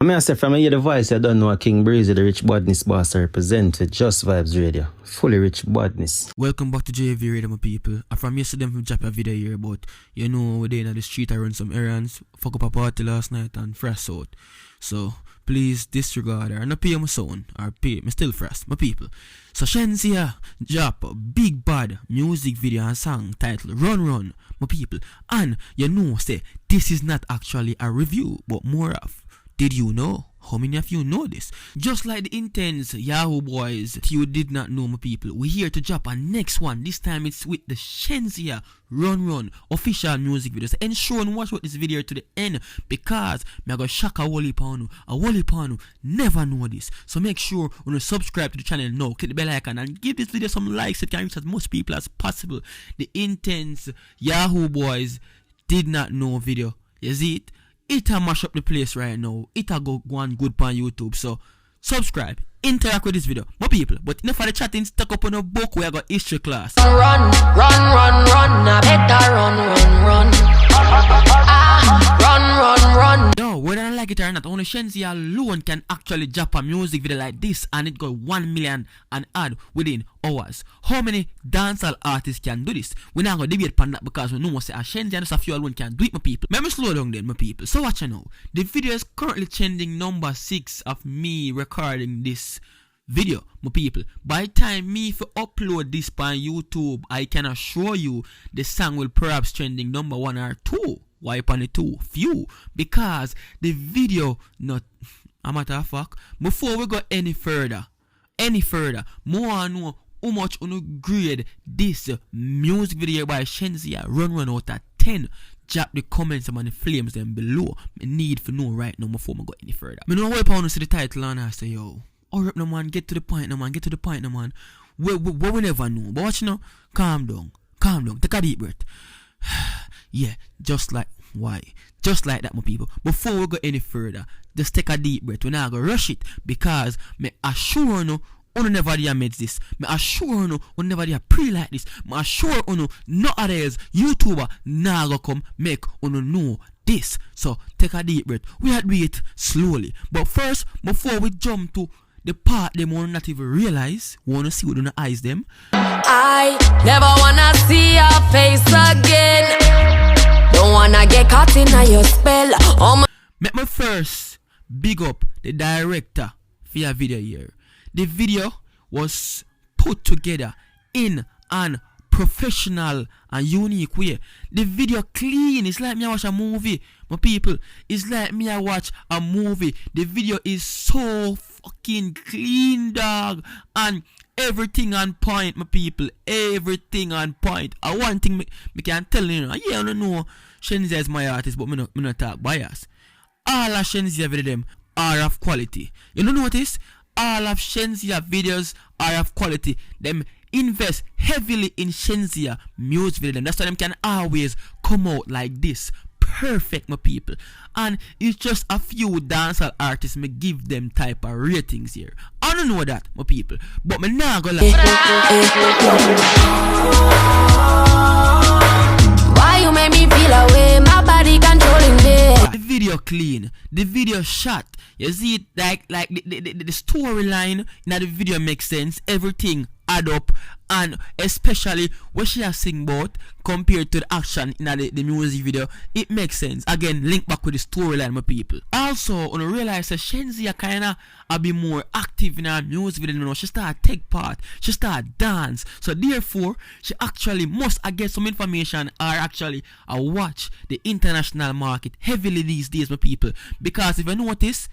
I mean, I say from hear the voice, I don't know a King Breezy, the Rich Badness boss, I represent with Just Vibes Radio. Fully Rich Badness. Welcome back to JV Radio, my people. I from yesterday from drop a video here, but you know, we're in the street, I run some errands, fuck up a party last night and fresh out. So, please disregard or not pay my son, or pay me still fresh, my people. So, Shenseea drop a big bad music video and song titled Run Run, my people. And you know, say, this is not actually a review, but more of. Did you know? How many of you know this? Just like the Intence Yahoo boys, if you did not know, my people, we're here to drop our next one. This time it's with the Shenseea Run Run official music video. So ensure and watch this video to the end, because me I go shock a whole heap of you. A whole heap of you never know this. So make sure you subscribe to the channel now, click the bell icon and give this video some likes so it can reach as much people as possible. The Intence Yahoo boys did not know video. You see it? It'll mash up the place right now. It'll go on good on YouTube. So subscribe, interact with this video, my people. But enough of the chatting, stuck up on a book where I got history class. Run, run, run, run, I better run, run, run. Run, run, run. Yo, whether I like it or not, only Shenseea alone can actually drop a music video like this and it got 1 million and add within hours. How many dancehall artists can do this? We're not going to debate upon that because we know say Shenseea and just a few alone can do it, my people. Let me slow down then, my people. So watch you now. The video is currently trending number 6 of me recording this video, my people. By the time me if upload this on YouTube, I can assure you the song will perhaps trending number 1 or 2. Why upon the 2? Few. Because the video not a matter of fact. Before we go any further, more and know how much on grade this music video by Shenseea run out of 10. Drop the comments and the flames them below. I need to know right now before we go any further. I know why I see the title and I say, yo, hurry up no man, get to the point no man, We never know. But watch now, calm down, take a deep breath. Yeah, just like that, my people. Before we go any further, just take a deep breath. We're not gonna rush it, because me assure you, you never made this. Me assure you, you never pre like this. Me assure you, no others YouTuber now go come make you know this. So take a deep breath. We had to do it slowly. But first, before we jump to the part they will not even realize, wanna see with the eyes them. I never wanna see your face again. Don't wanna get caught in your spell. Make me first big up the director for your video here. The video was put together in an professional and unique way. The video clean. It's like me I watch a movie, my people. It's like me I watch a movie. The video is so fucking clean, dog, and everything on point, my people. Everything on point. One thing me can tell you, yeah, I don't know Shenseea is my artist, but me not talk bias. All of Shenseea video them are of quality. You don't notice? All of Shenseea videos are of quality. Them invest heavily in Shenseea music video. That's why them can always come out like this. Perfect, my people. And it's just a few dancehall artists me give them type of ratings here. I don't know that, my people, but me not gonna lie. Why you make me feel away? My body controlling me. The video clean, the video shot. You see it like the storyline in the video makes sense. Everything add up, and especially what she has sing about compared to the action in the music video, it makes sense. Again, link back with the storyline, my people. Also, when I realize that Shenseea kinda be more active in her music video, you know, she start take part, she start dance. So therefore, she actually must get some information or actually watch the international market heavily these days, my people. Because if you notice,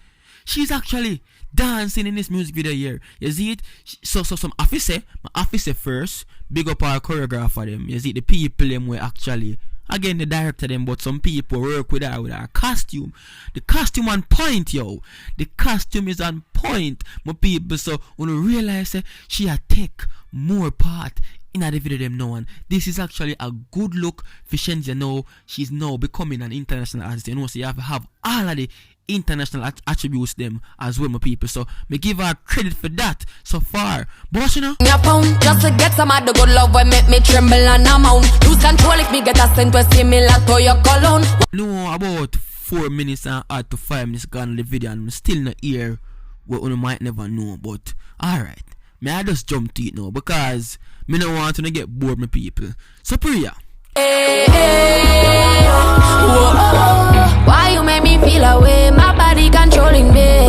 she's actually dancing in this music video here. You see it? So some officer first, big up our choreographer them. You see the people them were actually, again the director them, but some people work with our costume. The costume on point, yo. The costume is on point, my people. So when you realize she had take more part in the video them now, and this is actually a good look for Shenseea now. She's now becoming an international artist, you know, so you have to have all of the international attributes them as well, my people. So me give her credit for that so far. But you know, your pound just to get some of the good love will make me tremble and amount. Lose control if me get a scent was similar to your cologne. know about 4 minutes and add to 5 minutes gone on the video and I'm still not here what you might never know. But alright, may I just jump to it now because me don't want to get bored my people. So Priya. Hey, hey, whoa, why you make me feel away? My body controlling me.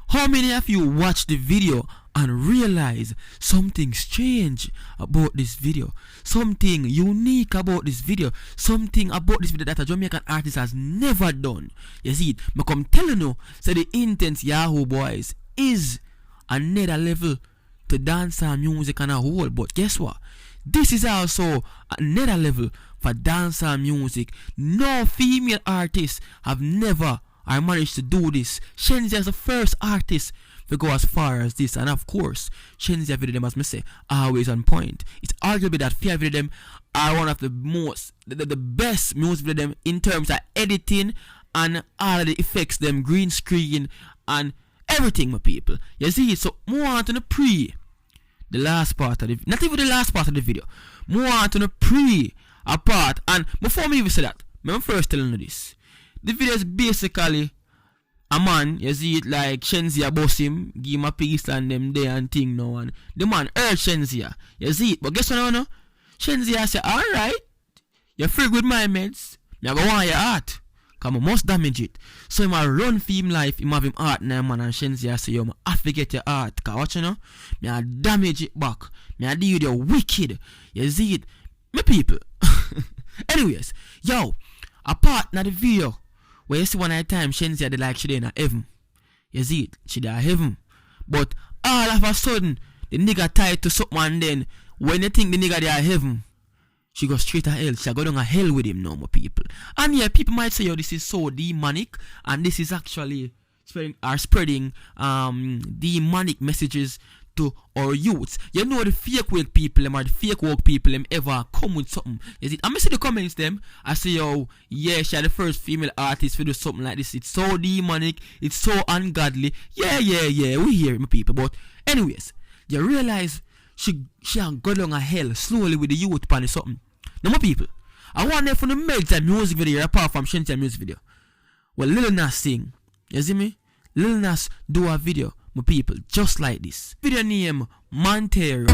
How many of you watch the video and realize something strange about this video? Something unique about this video? Something about this video that a Jamaican artist has never done? You see it? I come telling you, so the Intence Yahoo boys is another level to dancehall music and a whole. But guess what? This is also another level for dancehall music. No female artists have never I managed to do this. Shenseea is the first artist to go as far as this, and of course, Shenseea video them, as me say, always on point. It's arguably that few video them are one of the most, the best music video them in terms of editing and all of the effects, them green screen and everything, my people. You see, so more on to the the last part of the, not even the last part of the video, more on to the a part. And before me even say that, I'm first telling you this. The video is basically a man, you see it like Shenseea boss him, give him a piece and them there and thing now, and the man urge Shenseea, you see it, but guess what now? Shenseea say, alright, you're free with my meds, me go want your heart, cause I must damage it. So him a run for him life, him have him heart now, man, and Shenseea say, yo, I have to get your heart, cause watch you know, me a damage it back, me a deal with your wicked, you see it, my people. Anyways, yo, a part in the video, where you see one at a time Shenseea they like she in heaven. You see it? She in heaven. But all of a sudden, the nigga tied to something and then when you think the nigga they are heaven, she goes straight to hell. She go down to hell with him now, my people. And yeah, people might say, yo, this is so demonic and this is actually spreading demonic messages to our youths. You know the fake woke people them or the fake woke people them ever come with something. Is it? I see the comments them. I say, yo, yeah, she the first female artist to do something like this. It's so demonic, it's so ungodly. Yeah, we hear it, my people. But anyways, you realize she go down a hell slowly with the youth pan or something. Now my people, I want them for the make that music video apart from Shenseea music video. Well, Lil Nas sing. You see me? Lil Nas do a video, my people, just like this. Video name Montero.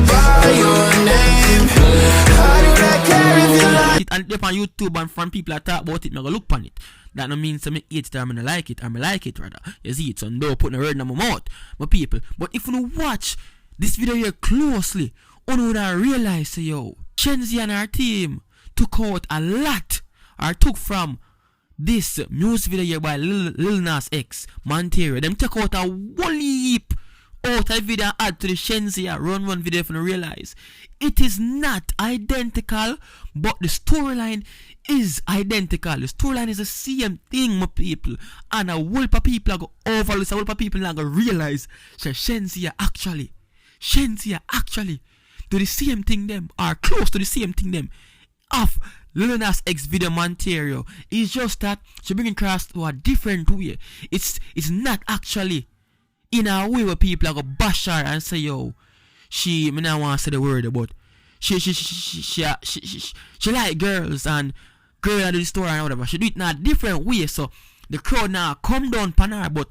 And up on YouTube and from people that talk about it, I go look on it. That no means I hate it or I like it, or I like it rather. You see it, so no putting a word in my mouth, my people. But if you watch this video here closely, you would realize, say, yo, Shenseea and her team took out a lot, or took from this music video here by Lil Nas X, Montero. Them took out a whole heap out of video and add to the Shenseea run video if you realize. It is not identical, but the storyline is identical. The storyline is the same thing, my people. And a whole of people are going to overlook, a whole of people are going to realize that Shenseea actually do the same thing them, or close to the same thing them, of Lil Nas X video Montero. It's just that she bring it across to a different way. It's not actually in a way where people are gonna bash her and say, yo, me not want to say the word, but she like girls and girl at the store and whatever. She do it in a different way, so the crowd now come down pan her, but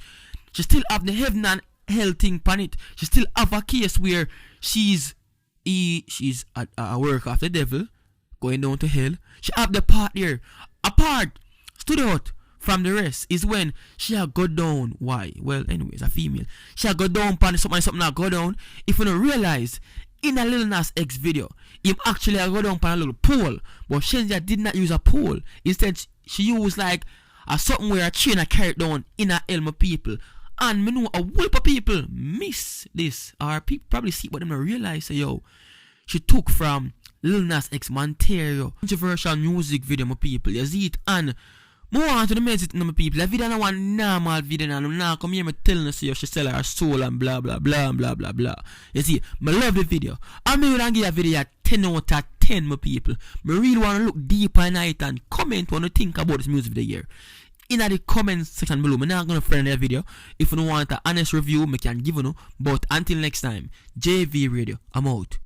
she still have the heaven and hell thing pan it. She still have a case where she's a work of the devil, going down to hell. She have the part there. A part stood out from the rest is when she had go down. Why? Well, anyways, a female. She had go down pan something that go down. If you don't realize, in a Lil Nas X video, him actually go down pan a little pole, but Shenseea did not use a pole. Instead, she used like a something where a chain a carried down in a elm of people. And me know a whole of people miss this, or people probably see what them not realize. Say, yo, she took from Lil Nas X Montero controversial music video, my people. You see it, and more on to the message, my people. The video is not one normal video, and I'm not come here me telling you, say she sell her soul and blah blah blah and blah blah blah. You see, I love the video. I'm going to give a video a 10 out of 10, my people. I really want to look deeper in it and comment what you think about this music video here. In the comment section below, I'm not going to friend that video. If you don't want an honest review, I can give you. But until next time, JV Radio, I'm out.